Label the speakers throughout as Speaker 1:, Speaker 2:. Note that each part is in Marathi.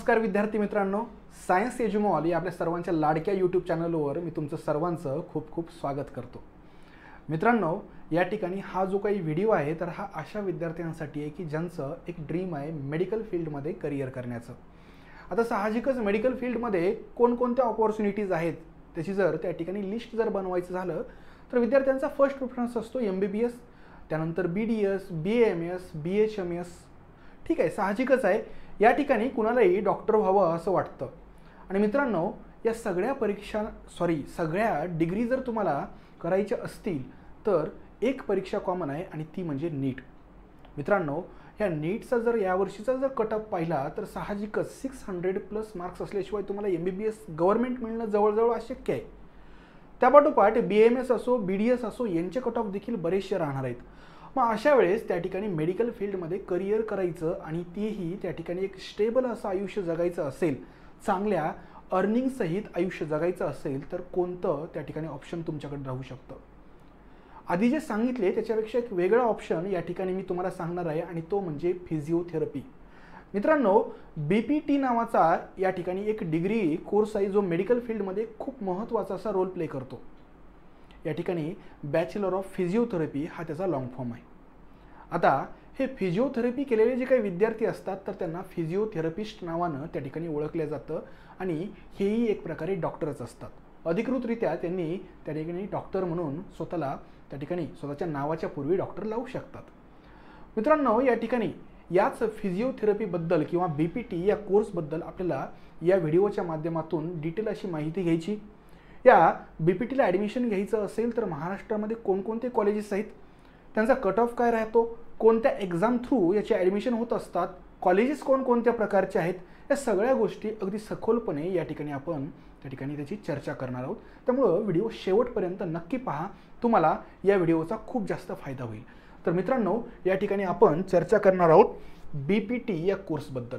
Speaker 1: नमस्कार विद्यार्थी मित्रांनो, सायन्स एज्युमॉल या आपल्या सर्वांच्या लाडक्या यूट्यूब चॅनलवर मी तुमचं सर्वांचं खूप खूप स्वागत करतो। मित्रांनो, या ठिकाणी हा जो काही व्हिडिओ आहे तर हा अशा विद्यार्थ्यांसाठी आहे की ज्यांचं एक ड्रीम आहे मेडिकल फील्डमध्ये करियर करण्याचं। आता साहजिकच मेडिकल फील्डमध्ये कोणकोणत्या अपॉर्च्युनिटीज आहेत त्याची जर त्या ठिकाणी लिस्ट जर बनवायचं झालं तर विद्यार्थ्यांचा फर्स्ट प्रेफरन्स असतो MBBS, त्यानंतर BDS, BAMS, BHMS। ठीक आहे, साहजिकच आहे या ठिकाणी कुणालाही डॉक्टर व्हावं असं वाटतं। आणि मित्रांनो, या सगळ्या डिग्री जर तुम्हाला करायच्या असतील तर एक परीक्षा कॉमन आहे आणि ती म्हणजे नीट। मित्रांनो, या नीटचा जर यावर्षीचा जर कट ऑफ पाहिला तर साहजिकच 600+ मार्क्स असल्याशिवाय तुम्हाला MBBS गव्हर्नमेंट मिळणं जवळजवळ अशक्य आहे। त्यापाठोपाठ BAMS असो BDS असो यांचे कट ऑफ देखील बरेचसे राहणार आहेत। मग अशा वेळेस त्या ठिकाणी मेडिकल फील्डमध्ये करियर करायचं आणि तेही त्या ठिकाणी एक स्टेबल असं आयुष्य जगायचं असेल, चांगल्या अर्निंग सहित आयुष्य जगायचं असेल तर कोणतं त्या ठिकाणी ऑप्शन तुमच्याकडे राहू शकतं। आधी जे सांगितले त्याच्यापेक्षा एक वेगळा ऑप्शन या ठिकाणी मी तुम्हाला सांगणार आहे आणि तो म्हणजे फिजिओथेरपी। मित्रांनो, BPT नावाचा या ठिकाणी एक डिग्री कोर्स आहे जो मेडिकल फील्डमध्ये खूप महत्त्वाचा असा रोल प्ले करतो। या ठिकाणी बॅचलर ऑफ फिजिओथेरपी हा त्याचा लॉंग फॉर्म आहे। आता हे फिजिओथेरपी केलेले जे काही विद्यार्थी असतात तर त्यांना फिजिओथेरपिस्ट नावानं त्या ठिकाणी ओळखलं जातं आणि हेही एक प्रकारे डॉक्टरच असतात। अधिकृतरित्या त्यांनी त्या ठिकाणी डॉक्टर म्हणून स्वतःला त्या ठिकाणी स्वतःच्या नावाच्या पूर्वी डॉक्टर लावू शकतात। मित्रांनो, या ठिकाणी याच फिजिओथेरपीबद्दल किंवा BPT या कोर्सबद्दल आपल्याला या व्हिडिओच्या माध्यमातून डिटेल अशी माहिती घ्यायची। या BPTला ॲडमिशन घ्यायचं असेल तर महाराष्ट्रामध्ये कोणकोणते कॉलेजेस आहेत, त्यांचा कट ऑफ काय राहतो, कोणत्या एक्झाम थ्रू याचे ॲडमिशन होत असतात, कॉलेजेस कोणकोणत्या प्रकारचे आहेत, या सगळ्या गोष्टी अगदी सखोलपणे या ठिकाणी आपण त्या ठिकाणी त्याची चर्चा करणार आहोत। त्यामुळं व्हिडिओ शेवटपर्यंत नक्की पहा, तुम्हाला या व्हिडिओचा खूप जास्त फायदा होईल। तर मित्रांनो, या ठिकाणी आपण चर्चा करणार आहोत BPT या कोर्सबद्दल।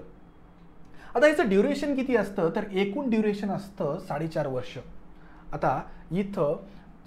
Speaker 1: आता याचं ड्युरेशन किती असतं तर एकूण ड्युरेशन असतं 4.5 वर्ष। आता इथं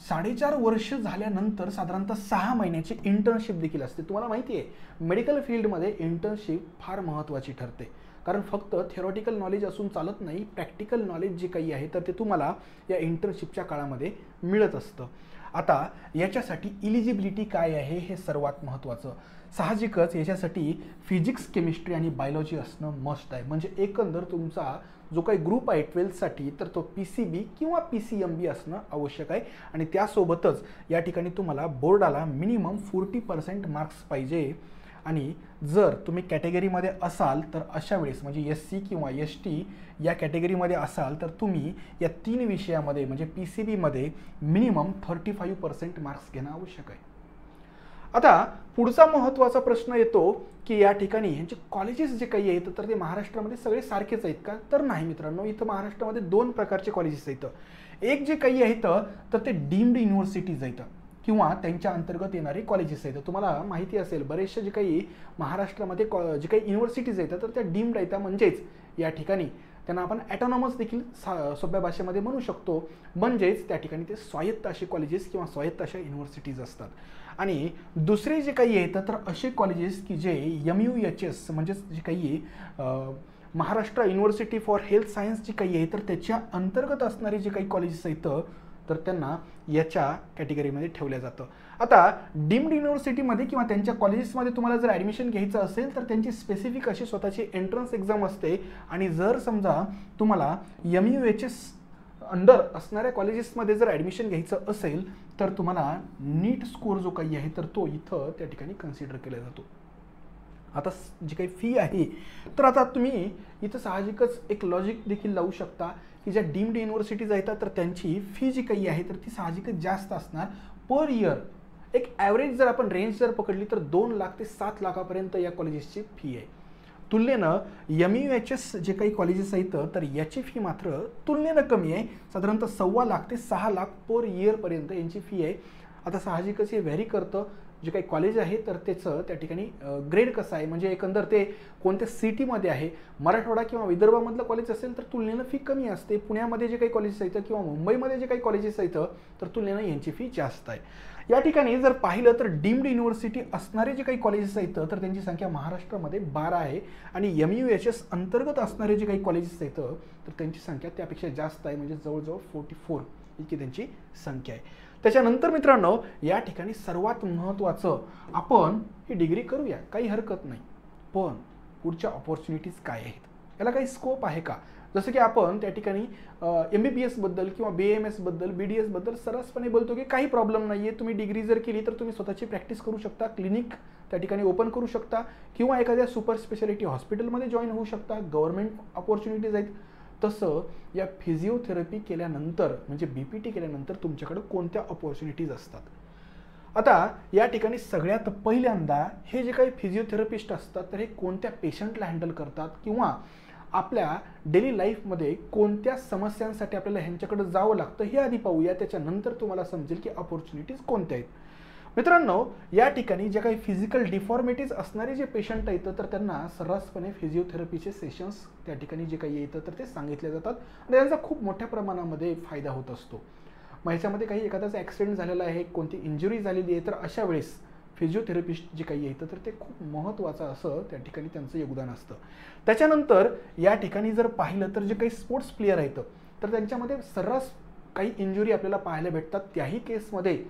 Speaker 1: 4.5 वर्ष झाल्यानंतर साधारणतः 6 महिन्याची इंटर्नशिप देखील असते। तुम्हाला माहिती आहे मेडिकल फील्डमध्ये इंटर्नशिप फार महत्त्वाची ठरते, कारण फक्त थेरॉटिकल नॉलेज असून चालत नाही, प्रॅक्टिकल नॉलेज जे काही आहे तर ते तुम्हाला या इंटर्नशिपच्या काळामध्ये मिळत असतं। आता याच्यासाठी इलिजिबिलिटी काय आहे हे सर्वात महत्त्वाचं। साहजिकच याच्यासाठी फिजिक्स, केमिस्ट्री आणि बायोलॉजी असणं मस्ट आहे। म्हणजे एकंदर तुमचा जो काही ग्रुप आहे 12th साठी तर तो PCB किंवा PCMB असणं आवश्यक आहे आणि त्यासोबतच या ठिकाणी तुम्हाला बोर्डाला मिनिमम 40% मार्क्स पाहिजे। आणि जर तुम्ही कॅटेगरीमध्ये असाल तर अशा वेळेस म्हणजे SC किंवा ST या कॅटेगरीमध्ये असाल तर तुम्ही या 3 विषयामध्ये म्हणजे PCBमध्ये मिनिमम 35% मार्क्स घेणं आवश्यक आहे। आता पुढचा महत्त्वाचा प्रश्न येतो की या ठिकाणी ह्यांचे कॉलेजेस जे काही आहेत तर ते महाराष्ट्रामध्ये सगळे सारखेच आहेत का, तर नाही मित्रांनो। इथं महाराष्ट्रामध्ये 2 प्रकारचे कॉलेजेस आहेत। एक जे काही आहेत तर ते डीम्ड युनिव्हर्सिटीज आहेत किंवा त्यांच्या अंतर्गत येणारे कॉलेजेस आहेत। तुम्हाला माहिती असेल बरेचसे जे काही महाराष्ट्रामध्ये जे काही युनिव्हर्सिटीज आहेत तर त्या डीम्ड आहेत, म्हणजेच या ठिकाणी त्यांना आपण ॲटॉनॉमस देखील सोप्या भाषेमध्ये म्हणू शकतो। म्हणजेच त्या ठिकाणी ते स्वायत्त असे कॉलेजेस किंवा स्वायत्त अशा युनिव्हर्सिटीज असतात। आणि दुसरे जे काही आहेत तर असे कॉलेजेस की जे MUHS म्हणजेच जे काही Maharashtra university for health science जी काही आहे तर त्याच्या अंतर्गत असणारे जे काही कॉलेजेस आहेत तर त्यांना याच्या कॅटेगरीमध्ये ठेवलं जातं। आता डीम्ड युनिव्हर्सिटीमध्ये किंवा त्यांच्या कॉलेजेसमध्ये तुम्हाला जर ॲडमिशन घ्यायचं असेल तर त्यांची स्पेसिफिक अशी स्वतःची एंट्रन्स एक्झाम असते आणि जर समजा तुम्हाला MUHS अंडर असणाऱ्या कॉलेजेसमध्ये जर ॲडमिशन घ्यायचं असेल तर तुम्हाला नीट स्कोअर जो काही आहे तर तो इथं त्या ठिकाणी कन्सिडर केला जातो। आता जी काही फी आहे तर आता तुम्ही इथं साहजिकच एक लॉजिक देखील लावू शकता की ज्या डीम्ड युनिव्हर्सिटीज आहेत तर त्यांची फी जी काही आहे तर ती साहजिकच जास्त असणार पर इयर। एक ॲव्हरेज जर आपण रेंज जर पकडली तर 2 लाख ते 7 लाखापर्यंत या कॉलेजेसची फी आहे। तुलनेनं MUHS जे काही कॉलेजेस आहेत तर याची फी मात्र तुलनेनं कमी आहे, साधारणतः 1.25 लाख ते 6 लाख पर इयरपर्यंत यांची फी आहे। आता साहजिकच हे व्हॅरी करतं जे काही कॉलेज आहे तर त्याचं त्या ठिकाणी ग्रेड कसं आहे, म्हणजे एकंदर ते कोणत्या सिटीमध्ये आहे. मराठवाडा किंवा विदर्भामधलं कॉलेज असेल तर तुलनेनं फी कमी असते. पुण्यामध्ये जे काही कॉलेजेस आहेत किंवा मुंबईमध्ये जे काही कॉलेजेस आहेत तर तुलनेनं यांची फी जास्त आहे. या ठिकाणी जर पाहिलं तर डीम्ड युनिव्हर्सिटी असणारे जे काही कॉलेजेस आहेत तर त्यांची संख्या महाराष्ट्रामध्ये 12 आहे आणि MUHS अंतर्गत असणारे जे काही कॉलेजेस आहेत तर त्यांची संख्या त्यापेक्षा जास्त आहे, म्हणजे जवळजवळ 44 इतकी त्यांची संख्या आहे. त्याच्यानंतर मित्रांनो या ठिकाणी सर्वात महत्त्वाचं, आपण ही डिग्री करूया काही हरकत नाही, पण पुढच्या ऑपॉर्च्युनिटीज काय आहेत, याला काही स्कोप आहे का. जसं की आपण त्या ठिकाणी MBBS बद्दल किंवा BAMS बद्दल BDS बद्दल सरसपणे बोलतो की काही प्रॉब्लेम नाही आहे, तुम्ही डिग्री जर केली तर तुम्ही स्वतःची प्रॅक्टिस करू शकता, क्लिनिक त्या ठिकाणी ओपन करू शकता किंवा एखाद्या सुपर स्पेशालिटी हॉस्पिटलमध्ये जॉईन होऊ शकता, गव्हर्नमेंट ऑपॉर्च्युनिटीज आहेत. तसं या फिजिओथेरपी केल्यानंतर म्हणजे BPT केल्यानंतर तुमच्याकडे कोणत्या ऑपॉर्च्युनिटीज असतात. आता या ठिकाणी सगळ्यात पहिल्यांदा हे जे काही फिजिओथेरपिस्ट असतात तर हे कोणत्या पेशंटला हँडल करतात किंवा आपल्या डेली लाईफमध्ये कोणत्या समस्यांसाठी आपल्याला ह्यांच्याकडे जावं लागतं हे आधी पाहूया, त्याच्यानंतर तुम्हाला समजेल की ऑपॉर्च्युनिटीज कोणत्या आहेत. मित्रांनो या ठिकाणी जे काही फिजिकल डिफॉर्मिटीज असणारे जे पेशंट आहेत तर त्यांना सर्रासपणे फिजिओथेरपीचे सेशन्स त्या ठिकाणी जे काही येतं तर ते सांगितले जातात आणि त्यांचा खूप मोठ्या प्रमाणामध्ये फायदा होत असतो. मग ह्याच्यामध्ये काही एखाद्याचा ॲक्सिडेंट झालेला आहे, कोणती इंजुरी झालेली आहे तर अशा वेळेस फिजिओथेरपिस्ट जे काही येतं तर ते खूप महत्त्वाचं असं त्या ठिकाणी त्यांचं योगदान असतं. त्याच्यानंतर या ठिकाणी जर पाहिलं तर जे काही स्पोर्ट्स प्लेयर आहेत तर त्यांच्यामध्ये सर्रास काही इंजुरी आपल्याला पाहायला भेटतात. त्याही केसमध्ये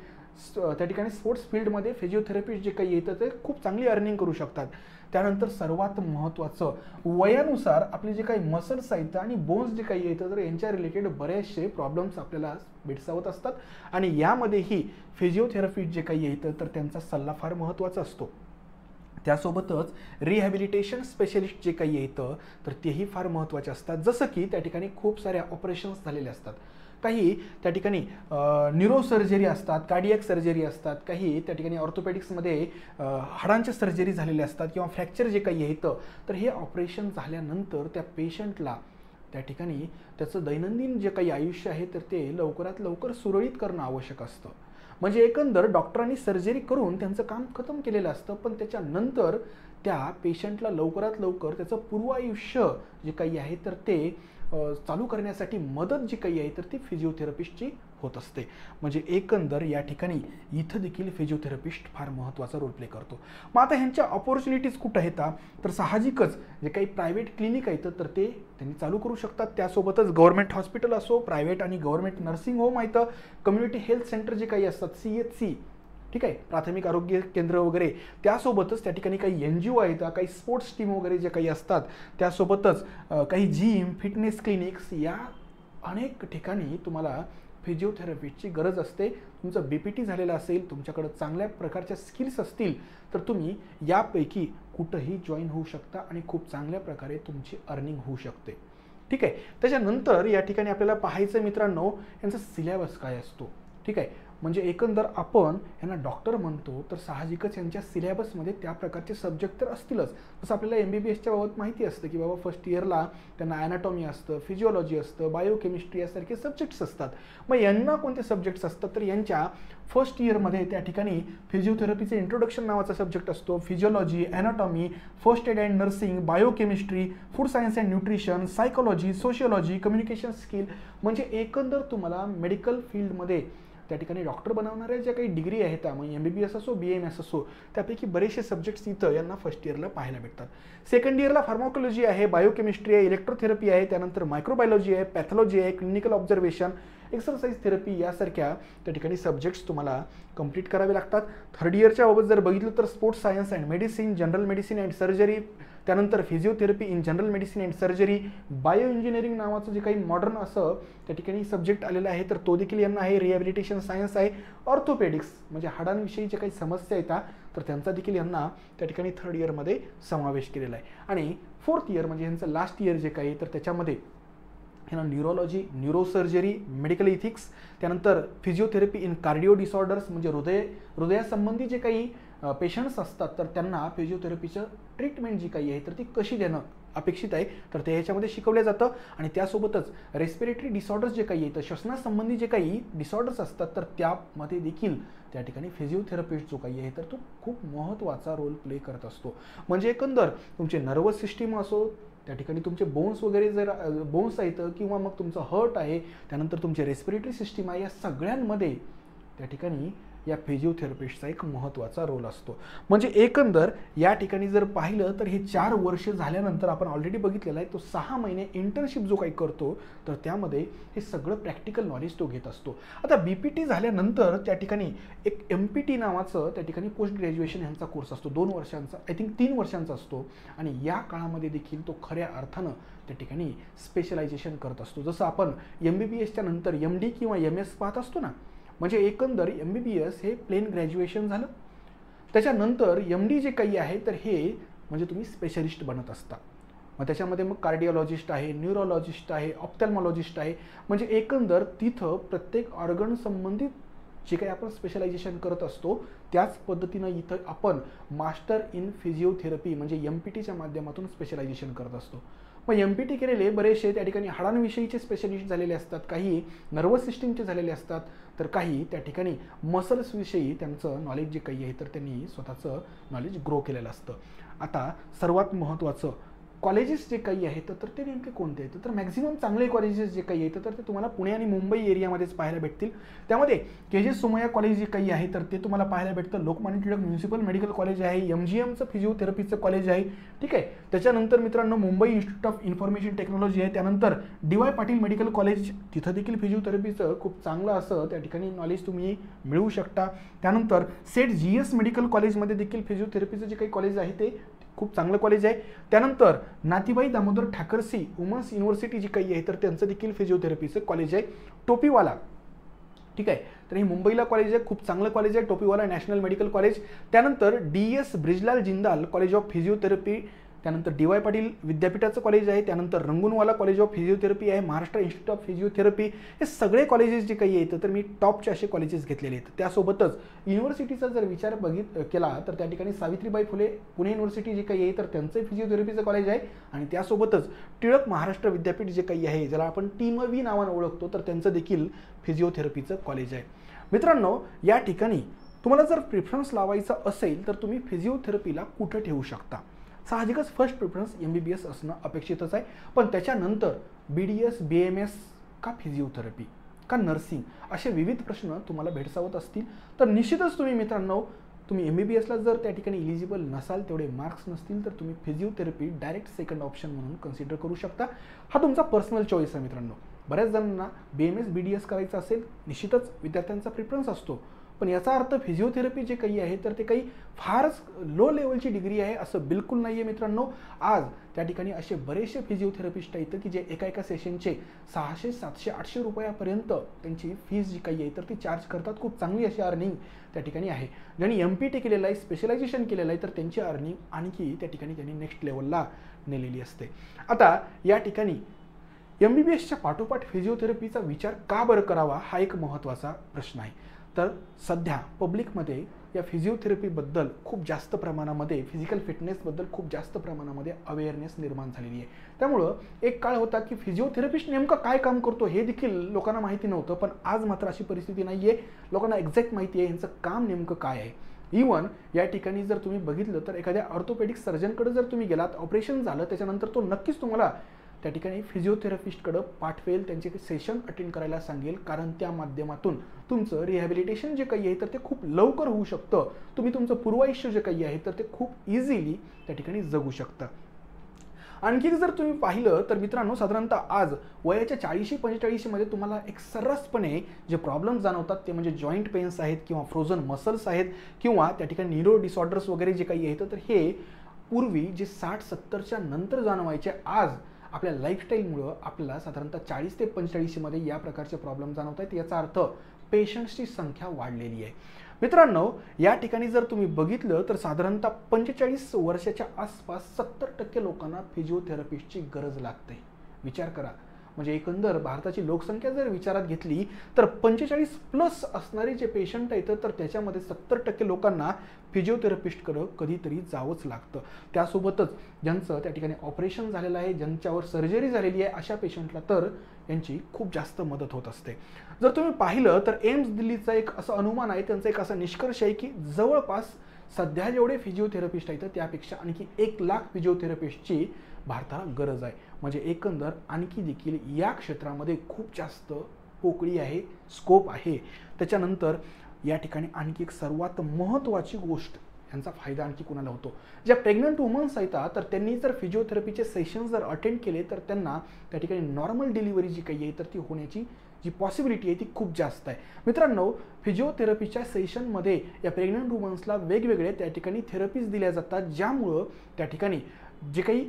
Speaker 1: त्या ठिकाणी स्पोर्ट्स फील्डमध्ये फिजिओथेरपिस्ट जे काही येतं ते खूप चांगली अर्निंग करू शकतात. त्यानंतर सर्वात महत्त्वाचं, वयानुसार आपले जे काही मसल्स आहेत आणि बोन्स जे काही येतं तर यांच्या रिलेटेड बरेचसे प्रॉब्लेम्स आपल्याला भेडसावत असतात आणि यामध्येही फिजिओथेरपिस्ट जे काही येतं तर त्यांचा सल्ला फार महत्त्वाचा असतो. त्यासोबतच रिहॅबिलिटेशन स्पेशलिस्ट जे काही येतं तर तेही फार महत्त्वाचे असतात. जसं की त्या ठिकाणी खूप साऱ्या ऑपरेशन्स झालेले असतात, काही त्या ठिकाणी न्यूरोसर्जरी असतात, कार्डियक सर्जरी असतात, काही त्या ठिकाणी ऑर्थोपेडिक्समध्ये हाडांच्या सर्जरी झालेल्या असतात किंवा फ्रॅक्चर जे काही येतं तर हे ऑपरेशन झाल्यानंतर त्या पेशंटला त्या ठिकाणी त्याचं दैनंदिन जे काही आयुष्य आहे तर ते लवकरात लवकर सुरळीत करणं आवश्यक असतं. म्हणजे एकंदर डॉक्टरांनी सर्जरी करून त्यांचं काम खतम केलेलं असतं, पण त्याच्यानंतर त्या पेशंटला लवकरात लवकर त्याचं पूर्वायुष्य जे काही आहे तर ते चालू करण्यासाठी मदत जी काही आहे तर ती फिजिओथेरपिस्टची होत असते. म्हणजे एकंदर या ठिकाणी इथं देखील फिजिओथेरपिस्ट फार महत्त्वाचा रोल प्ले करतो. मग आता ह्यांच्या ऑपॉर्च्युनिटीज कुठं आहेत तर साहजिकच जे काही प्रायव्हेट क्लिनिक आहेत तर ते त्यांनी चालू करू शकतात. त्यासोबतच गव्हर्नमेंट हॉस्पिटल असो, प्रायव्हेट आणि गव्हर्नमेंट नर्सिंग होम आहेत, कम्युनिटी हेल्थ सेंटर जे काही असतात CHC, ठीक आहे, प्राथमिक आरोग्य केंद्र वगैरे, त्यासोबतच त्या ठिकाणी काही NGO आहेत, काही स्पोर्ट्स टीम वगैरे जे काही असतात, त्यासोबतच काही जिम, फिटनेस क्लिनिक्स, या अनेक ठिकाणी तुम्हाला फिजिओथेरपिस्टची गरज असते. तुमचं BPT झालेलं असेल, तुमच्याकडे चांगल्या प्रकारच्या स्किल्स असतील तर तुम्ही यापैकी कुठंही जॉईन होऊ शकता आणि खूप चांगल्या प्रकारे तुमची अर्निंग होऊ शकते. ठीक आहे. त्याच्यानंतर या ठिकाणी आपल्याला पाहायचं मित्रांनो यांचा सिलेबस काय असतो. ठीक आहे, म्हणजे एकंदर आपण यांना डॉक्टर म्हणतो तर साहजिकच यांच्या सिलेबसमध्ये त्या प्रकारचे सब्जेक्ट तर असतीलच. जसं आपल्याला MBBSच्या बाबत माहिती असतं की बाबा फर्स्ट इयरला त्यांना ॲनाटॉमी असतं, फिजिओलॉजी असतं, बायोकेमिस्ट्री यासारखे सब्जेक्ट्स असतात. मग यांना कोणते सब्जेक्ट्स असतात तर यांच्या फर्स्ट इयरमध्ये त्या ठिकाणी फिजिओथेरपीचे इंट्रोडक्शन नावाचा सब्जेक्ट असतो, physiology, anatomy, first aid and nursing, biochemistry, food science and nutrition, psychology, sociology, communication skill. म्हणजे एकंदर तुम्हाला मेडिकल फील्डमध्ये त्या ठिकाणी डॉक्टर बनवणाऱ्या ज्या काही डिग्री आहेत मग MBBS असो, BAMS असो, त्यापैकी बरेचसे सब्जेक्ट्स इथं यांना फर्स्ट इयरला पाहायला भेटतात. सेकंड इयरला फार्माकोलॉजी आहे, बायोकेमिस्ट्री आहे, इलेक्ट्रोथेरपी आहे, त्यानंतर मायक्रोबायोलॉजी आहे, पॅथॉलॉजी आहे, क्लिनिकल ऑब्झर्वेशन, एक्सरसाइज थेरपी यासारख्या त्या ठिकाणी सब्जेक्ट्स तुम्हाला कंप्लीट करावे लागतात. थर्ड इयरच्या बाबत जर बघितलं तर sports science and medicine, general medicine and surgery, त्यानंतर physiotherapy in general medicine and surgery, bio engineering नावाचं जे काही मॉडर्न असं त्या ठिकाणी सब्जेक्ट आलेलं आहे तर तो देखील यांना आहे, रिहॅबिलिटेशन सायन्स आहे, ऑर्थोपेडिक्स म्हणजे हाडांविषयी जे काही समस्या येतात तर त्यांचा देखील यांना त्या ठिकाणी थर्ड इयरमध्ये समावेश केलेला आहे. आणि फोर्थ इयर म्हणजे यांचं लास्ट इयर जे काही तर त्याच्यामध्ये ह्यांना न्यूरोलॉजी, न्यूरोसर्जरी, मेडिकल इथिक्स, त्यानंतर फिजिओथेरपी इन कार्डिओ डिसऑर्डर्स म्हणजे हृदयासंबंधी जे काही पेशंट्स असतात तर त्यांना फिजिओथेरपीचं ट्रीटमेंट जी काही आहे तर ती कशी देणं अपेक्षित आहे तर ते ह्याच्यामध्ये शिकवलं जातं. आणि त्यासोबतच रेस्पिरेटरी डिसऑर्डर्स जे काही आहेत, श्वसनासंबंधी जे काही डिसऑर्डर्स असतात तर त्यामध्ये देखील त्या ठिकाणी फिजिओथेरपिस्ट जो काही आहे तर तो खूप महत्त्वाचा रोल प्ले करत असतो. म्हणजे एकंदर तुमचे नर्वस सिस्टीम असो, त्या ठिकाणी तुमचे बोन्स वगैरे जर बोन्स आहेत किंवा मग तुमचं हर्ट आहे, त्यानंतर तुमचे रेस्पिरेटरी सिस्टीम आहे, या सगळ्यांमध्ये त्या ठिकाणी या फिजिओथेरपिस्टचा एक महत्त्वाचा रोल असतो. म्हणजे एकंदर या ठिकाणी जर पाहिलं तर हे 4 वर्ष झाल्यानंतर आपण ऑलरेडी बघितलेला आहे, तो 6 महिने इंटर्नशिप जो काही करतो तर त्यामध्ये हे सगळं प्रॅक्टिकल नॉलेज तो घेत असतो. आता BPT झाल्यानंतर त्या ठिकाणी एक MPT नावाचं त्या ठिकाणी पोस्ट ग्रॅज्युएशन ह्यांचा कोर्स असतो, 2 वर्षांचा, आय थिंक 3 वर्षांचा असतो. आणि या काळामध्ये देखील तो खऱ्या अर्थानं त्या ठिकाणी स्पेशलायझेशन करत असतो. जसं आपण MBBSच्या नंतर MD किंवा MS पाहत असतो ना, म्हणजे एकंदर MBBS हे प्लेन ग्रॅज्युएशन झालं, त्याच्यानंतर MD जे काही आहे तर हे म्हणजे तुम्ही स्पेशलिस्ट बनत असता. मग त्याच्यामध्ये मग कार्डिओलॉजिस्ट आहे, न्यूरोलॉजिस्ट आहे, ऑप्थॅल्मॉलॉजिस्ट आहे, म्हणजे एकंदर तिथं प्रत्येक ऑर्गन संबंधित जे काही आपण स्पेशलायझेशन करत असतो त्याच पद्धतीनं इथं आपण मास्टर इन फिजिओथेरपी म्हणजे MPTच्या माध्यमातून स्पेशलायझेशन करत असतो. मग MPT केलेले बरेचसे त्या ठिकाणी हाडांविषयीचे स्पेशलिस्ट झालेले असतात, काही नर्वस सिस्टीमचे झालेले असतात, तर काही त्या ठिकाणी मसल्सविषयी त्यांचं नॉलेज जे काही आहे तर त्यांनी स्वतःचं नॉलेज ग्रो केलेलं असतं. आता सर्वात महत्त्वाचं कॉलेजेस जे काही आहेत तर ते नेमके कोणते आहेत तर मॅक्झिमम चांगले कॉलेजेस जे काही आहेत तर ते तुम्हाला पुणे आणि मुंबई एरियामध्येच पाहायला भेटतील. त्यामध्ये KJ सोमय्या कॉलेज जे काही आहे तर ते तुम्हाला पाहायला भेटतं. Lokmanya Tilak municipal medical college आहे, MGMचं फिजिओथेरपीचं कॉलेज आहे, ठीक आहे. त्याच्यानंतर मित्रांनो Mumbai institute of information technology आहे, त्यानंतर DY पाटील मेडिकल कॉलेज, तिथं देखील फिजिओथेरपीचं खूप चांगलं असं त्या ठिकाणी नॉलेज तुम्ही मिळवू शकता. त्यानंतर सेट GS मेडिकल कॉलेजमध्ये देखील फिजिओथेरपीचं जे काही कॉलेज आहे ते खूप चांगलं कॉलेज आहे. त्यानंतर नाथीबाई दामोदर ठाकरसी वुमन्स युनिव्हर्सिटी जी काही आहे तर त्यांचं देखील फिजिओथेरपीचं कॉलेज आहे. टोपीवाला, ठीक आहे, तर हे मुंबईला कॉलेज आहे, खूप चांगलं कॉलेज आहे टोपीवाला नॅशनल मेडिकल कॉलेज. त्यानंतर DS Brijlal Jindal college of physiotherapy, त्यानंतर DY पाटील विद्यापीठाचं कॉलेज आहे, त्यानंतर रंगूनवाला कॉलेज ऑफ फिजिओथेरपी आहे, महाराष्ट्र इन्स्टिट्यूट ऑफ फिजिओथेरपी, हे सगळे कॉलेजेस जे काही आहेत तर मी टॉपचे असे कॉलेजेस घेतलेले आहेत. त्यासोबतच युनिव्हर्सिटीचा जर विचार केला तर त्या ठिकाणी सावित्रीबाई फुले पुणे युनिव्हर्सिटी जे काही आहे तर त्यांचं फिजिओथेरपीचं कॉलेज आहे. आणि त्यासोबतच टिळक महाराष्ट्र विद्यापीठ जे काही आहे ज्याला आपण TMV नावानं ओळखतो तर त्यांचं देखील फिजिओथेरपीचं कॉलेज आहे. मित्रांनो, या ठिकाणी तुम्हाला जर प्रिफरन्स लावायचा असेल तर तुम्ही फिजिओथेरपीला कुठं ठेवू शकता. साहजिकच फर्स्ट प्रिफरन्स MBBS असणं अपेक्षितच आहे, पण त्याच्यानंतर BDS, BMS का फिजिओथेरपी का नर्सिंग असे विविध प्रश्न तुम्हाला भेडसावत असतील तर निश्चितच तुम्ही मित्रांनो तुम्ही MBBSला जर त्या ठिकाणी इलिजिबल नसाल, तेवढे मार्क्स नसतील तर तुम्ही फिजिओथेरपी डायरेक्ट सेकंड ऑप्शन म्हणून कन्सिडर करू शकता. हा तुमचा पर्सनल चॉईस आहे मित्रांनो. बऱ्याच जणांना BMS, BDS करायचं असेल, निश्चितच विद्यार्थ्यांचा प्रिफरन्स असतो, पण याचा अर्थ फिजिओथेरपी जे काही आहे तर ते काही फारच लो लेवलची डिग्री आहे असं बिलकुल नाही आहे मित्रांनो. आज त्या ठिकाणी असे बरेचसे फिजिओथेरपिस्ट आहेत की जे एका सेशनचे 600, 700, 800 रुपयापर्यंत त्यांची फीज जी काही आहे तर ती चार्ज करतात. खूप चांगली अशी अर्निंग त्या ठिकाणी आहे. ज्यांनी MPT केलेलं आहे, स्पेशलायझेशन केलेलं आहे तर त्यांची अर्निंग आणखी त्या ठिकाणी त्यांनी नेक्स्ट लेवलला नेलेली असते. आता या ठिकाणी MBBSच्या पाठोपाठ फिजिओथेरपीचा विचार का बरं करावा हा एक महत्त्वाचा प्रश्न आहे. तर सध्या पब्लिकमध्ये या फिजिओथेरपीबद्दल खूप जास्त प्रमाणामध्ये, फिजिकल फिटनेसबद्दल खूप जास्त प्रमाणामध्ये अवेअरनेस निर्माण झालेली आहे. त्यामुळं एक काळ होता की फिजिओथेरपिस्ट नेमकं काय काम करतो हे देखील लोकांना माहिती नव्हतं, पण आज मात्र अशी परिस्थिती नाही आहे. लोकांना एक्झॅक्ट माहिती आहे यांचं काम नेमकं काय आहे. इवन या ठिकाणी जर तुम्ही बघितलं तर एखाद्या ऑर्थोपेडिक सर्जनकडे जर तुम्ही गेलात, ऑपरेशन झालं त्याच्यानंतर तो नक्कीच तुम्हाला त्या ठिकाणी फिजिओथेरपिस्टकडं पाठवेल, त्यांचे सेशन अटेंड करायला सांगेल, कारण त्या माध्यमातून तुमचं रिहॅबिलिटेशन जे काही आहे तर ते खूप लवकर होऊ शकतं. तुम्ही तुमचं पूर्वायुष्य जे काही आहे तर ते खूप इझिली त्या ठिकाणी जगू शकता. आणखी जर तुम्ही पाहिलं तर मित्रांनो, साधारणतः आज वयाच्या 40-45 मध्ये तुम्हाला एक सर्रासपणे जे प्रॉब्लेम जाणवतात ते म्हणजे जॉईंट पेन्स आहेत किंवा फ्रोझन मसल्स आहेत किंवा त्या ठिकाणी न्यूरो डिसऑर्डर्स वगैरे जे काही आहेत तर हे पूर्वी जे 60-70च्या नंतर जाणवायचे, आज आपल्या लाईफस्टाईलमुळं आपल्याला साधारणतः 40 ते 45 मध्ये या प्रकारचे प्रॉब्लेम जाणवत आहेत. याचा अर्थ पेशंट्सची संख्या वाढलेली आहे. मित्रांनो, या ठिकाणी जर तुम्ही बघितलं तर साधारणतः 45 वर्षाच्या आसपास 70% लोकांना फिजिओथेरपिस्टची गरज लागते. विचार करा, म्हणजे एकंदर भारताची लोकसंख्या जर विचारात घेतली तर 45+ असणारे जे पेशंट आहेत तर त्याच्यामध्ये 70% लोकांना फिजिओथेरपिस्टकडे कधीतरी जावंच लागतं. त्यासोबतच ज्यांचं त्या ठिकाणी ऑपरेशन झालेलं आहे, ज्यांच्यावर सर्जरी झालेली आहे, अशा पेशंटला तर यांची खूप जास्त मदत होत असते. जर तुम्ही पाहिलं तर एम्स दिल्लीचा एक असं अनुमान आहे, त्यांचा एक असा निष्कर्ष आहे की जवळपास सध्या जेवढे फिजिओथेरपिस्ट आहेत त्यापेक्षा आणखी 1,00,000 फिजिओथेरपिस्टची भारताला गरज आहे. म्हणजे एकंदर आणखी देखील या क्षेत्रामध्ये खूप जास्त पोकळी आहे, स्कोप आहे. त्याच्यानंतर या ठिकाणी आणखी एक सर्वात महत्त्वाची गोष्ट, यांचा फायदा आणखी कुणाला होतो, ज्या प्रेग्नंट वुमन्स आहेत तर त्यांनी जर फिजिओथेरपीचे सेशन्स जर अटेंड केले तर त्यांना त्या ठिकाणी नॉर्मल डिलिव्हरी जी काही आहे तर ती होण्याची जी पॉसिबिलिटी आहे ती खूप जास्त आहे. मित्रांनो, फिजिओथेरपीच्या सेशनमध्ये या प्रेग्नंट वुमन्सला वेगवेगळे त्या ठिकाणी थेरपीज दिल्या जातात, ज्यामुळं त्या ठिकाणी जे काही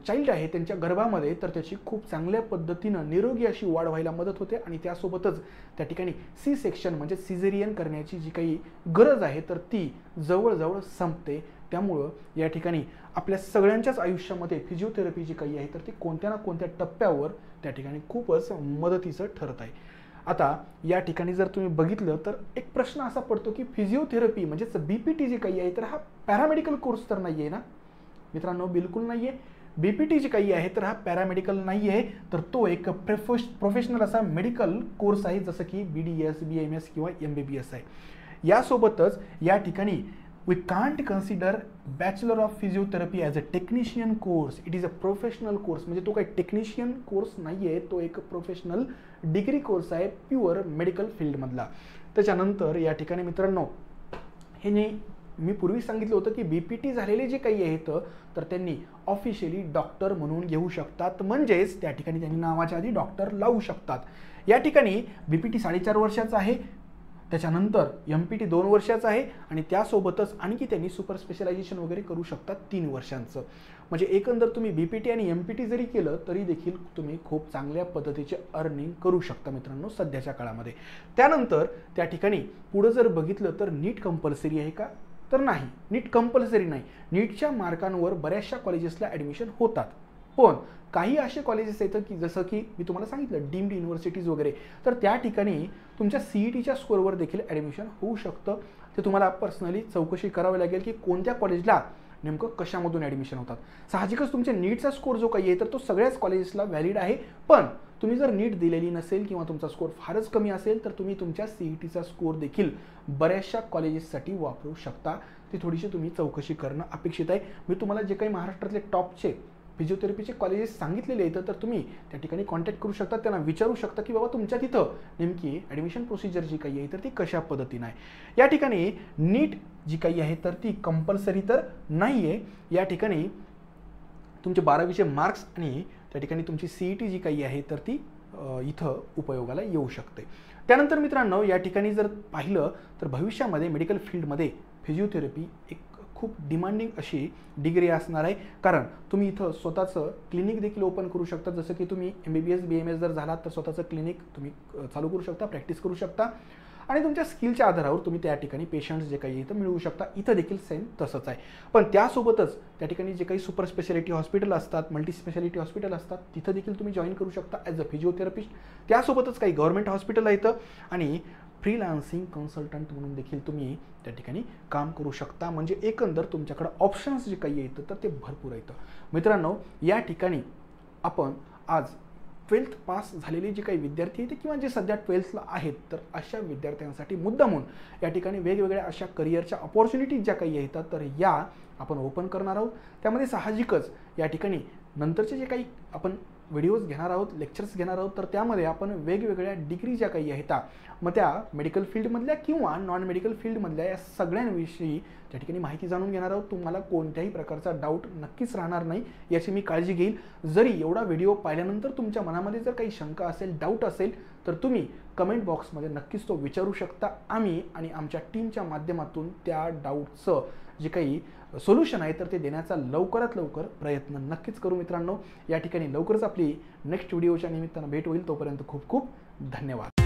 Speaker 1: चाइल्ड आहे त्यांच्या गर्भामध्ये तर त्याची खूप चांगल्या पद्धतीनं निरोगी अशी वाढ व्हायला मदत होते आणि त्यासोबतच त्या ठिकाणी सी सेक्शन म्हणजे सिझेरियन करण्याची जी काही गरज आहे तर ती जवळजवळ संपते. त्यामुळं या ठिकाणी आपल्या सगळ्यांच्याच आयुष्यामध्ये फिजिओथेरपी जी काही आहे तर ती कोणत्या ना कोणत्या टप्प्यावर त्या ठिकाणी खूपच मदतीचं ठरत आहे. आता या ठिकाणी जर तुम्ही बघितलं तर एक प्रश्न असा पडतो की फिजिओथेरपी म्हणजेच BPT जे काही आहे तर हा पॅरामेडिकल कोर्स तर नाही आहे ना मित्रांनो? बिलकुल नाही आहे. BPT जे काही आहे तर हा पॅरामेडिकल नाही आहे, तर तो एक प्रोफेशनल असा मेडिकल कोर्स आहे, जसं की BDS, BMS किंवा MBBS आहे. यासोबतच या ठिकाणी we can't consider Bachelor of Physiotherapy as a technician course. It is a professional course. म्हणजे तो काही टेक्निशियन कोर्स नाही आहे, तो एक प्रोफेशनल डिग्री कोर्स आहे प्युअर मेडिकल फील्डमधला. त्याच्यानंतर या ठिकाणी मित्रांनो, हे मी पूर्वी सांगितलं होतं की BPT झालेले जे काही आहेत तर त्यांनी ऑफिशियली डॉक्टर म्हणून घेऊ शकतात, म्हणजेच त्या ठिकाणी त्यांनी नावाच्या आधी डॉक्टर लावू शकतात. या ठिकाणी BPT 4.5 वर्षाचा आहे, त्याच्यानंतर MPT 2 वर्षाचा आहे आणि त्यासोबतच आणखी त्यांनी सुपर स्पेशलायझेशन वगैरे करू शकतात 3 वर्षांचं. म्हणजे एकंदर तुम्ही BPT आणि MPT जरी केलं तरी देखील तुम्ही खूप चांगल्या पद्धतीचे अर्निंग करू शकता मित्रांनो सध्याच्या काळामध्ये. त्यानंतर त्या ठिकाणी पुढे जर बघितलं तर नीट कंपल्सरी आहे का? तर नाही, नीट कंपल्सरी नाही. नीटच्या मार्कांवर बऱ्याचशा कॉलेजेसला ॲडमिशन होतात, पण काही असे कॉलेजेस आहेत की जसं की मी तुम्हाला सांगितलं डीम्ड युनिव्हर्सिटीज वगैरे, तर त्या ठिकाणी तुमच्या CETच्या स्कोअरवर देखील ॲडमिशन होऊ शकतं. ते तुम्हाला पर्सनली चौकशी करावी लागेल की कोणत्या कॉलेजला नेमकं कशामधून ॲडमिशन होतात. साहजिकच तुमच्या नीटचा स्कोअर जो काही आहे तर तो सगळ्याच कॉलेजेसला व्हॅलिड आहे, पण तुम्ही जर नीट दिलेली नसेल किंवा तुमचा स्कोअर फारच कमी असेल तर तुम्ही तुमच्या CETचा स्कोअर देखील बऱ्याचशा कॉलेजेससाठी वापरू शकता. ती थोडीशी तुम्ही चौकशी करणं अपेक्षित आहे. मी तुम्हाला जे काही महाराष्ट्रातले टॉपचे फिजिओथेरपीचे कॉलेजेस सांगितलेले आहेत तर तुम्ही त्या ठिकाणी कॉन्टॅक्ट करू शकता, त्यांना विचारू शकता की बाबा तुमच्या तिथं नेमकी ॲडमिशन प्रोसिजर जी काही आहे तर ती कशा पद्धतीनं आहे. या ठिकाणी नीट जी काही आहे तर ती कंपल्सरी तर नाही आहे. या ठिकाणी तुमचे 12वीचे मार्क्स आणि त्या ठिकाणी तुमची CET जी काही आहे तर ती इथं उपयोगाला येऊ शकते. त्यानंतर मित्रांनो, या ठिकाणी जर पाहिलं तर भविष्यामध्ये मेडिकल फील्डमध्ये फिजिओथेरपी एक खूप डिमांडिंग अशी डिग्री असणार आहे, कारण तुम्ही इथं स्वतःचं क्लिनिक देखील ओपन करू शकता. जसं की तुम्ही MBBS BMS जर झालात तर स्वतःचं क्लिनिक तुम्ही चालू करू शकता, प्रॅक्टिस करू शकता आणि तुमच्या स्किलच्या आधारावर तुम्ही त्या ठिकाणी पेशंट्स जे काही इथं मिळवू शकता. इथं देखील सेम तसंच आहे, पण त्यासोबतच त्या ठिकाणी जे काही सुपर स्पेशालिटी हॉस्पिटल असतात, मल्टी स्पेशालिटी हॉस्पिटल असतात, तिथं देखील तुम्ही जॉईन करू शकता ॲज अ फिजिओथेरपिस्ट. त्यासोबतच काही गव्हर्नमेंट हॉस्पिटल आहेत आणि फ्रीलान्सिंग कन्सल्टंट म्हणून देखील तुम्ही त्या ठिकाणी काम करू शकता. म्हणजे एकंदर तुमच्याकडे ऑप्शन्स जे काही येतं तर ते भरपूर आहेत. मित्रांनो, या ठिकाणी आपण आज 12th पास झालेले जे काही विद्यार्थी आहेत किंवा जे सध्या 12thला आहेत तर अशा विद्यार्थ्यांसाठी मुद्दामून या ठिकाणी वेगवेगळ्या अशा करिअरच्या अपॉर्च्युनिटीज ज्या काही येतात तर या आपण ओपन करणार आहोत. त्यामध्ये साहजिकच या ठिकाणी नंतरचे जे काही आपण व्हिडिओज घेणार आहोत, लेक्चर्स घेणार आहोत, तर त्यामध्ये आपण वेगवेगळ्या डिग्री ज्या काही आहेत मग त्या मेडिकल फील्डमधल्या किंवा नॉन मेडिकल फील्डमधल्या या सगळ्यांविषयी त्या ठिकाणी माहिती जाणून घेणार आहोत. तुम्हाला कोणत्याही प्रकारचा डाऊट नक्कीच राहणार नाही याची मी काळजी घेईल. जरी एवढा व्हिडिओ पाहिल्यानंतर तुमच्या मनामध्ये जर काही शंका असेल, डाऊट असेल तर तुम्ही कमेंट बॉक्समध्ये नक्कीच तो विचारू शकता. आम्ही आणि आमच्या टीमच्या माध्यमातून त्या डाऊटचं जे काही सोल्युशन आहे तर ते देण्याचा लवकरात लवकर प्रयत्न नक्कीच करू. मित्रांनो, या ठिकाणी लवकरच आपली नेक्स्ट व्हिडिओच्या निमित्तानं भेट होईल. तोपर्यंत खूप खूप धन्यवाद.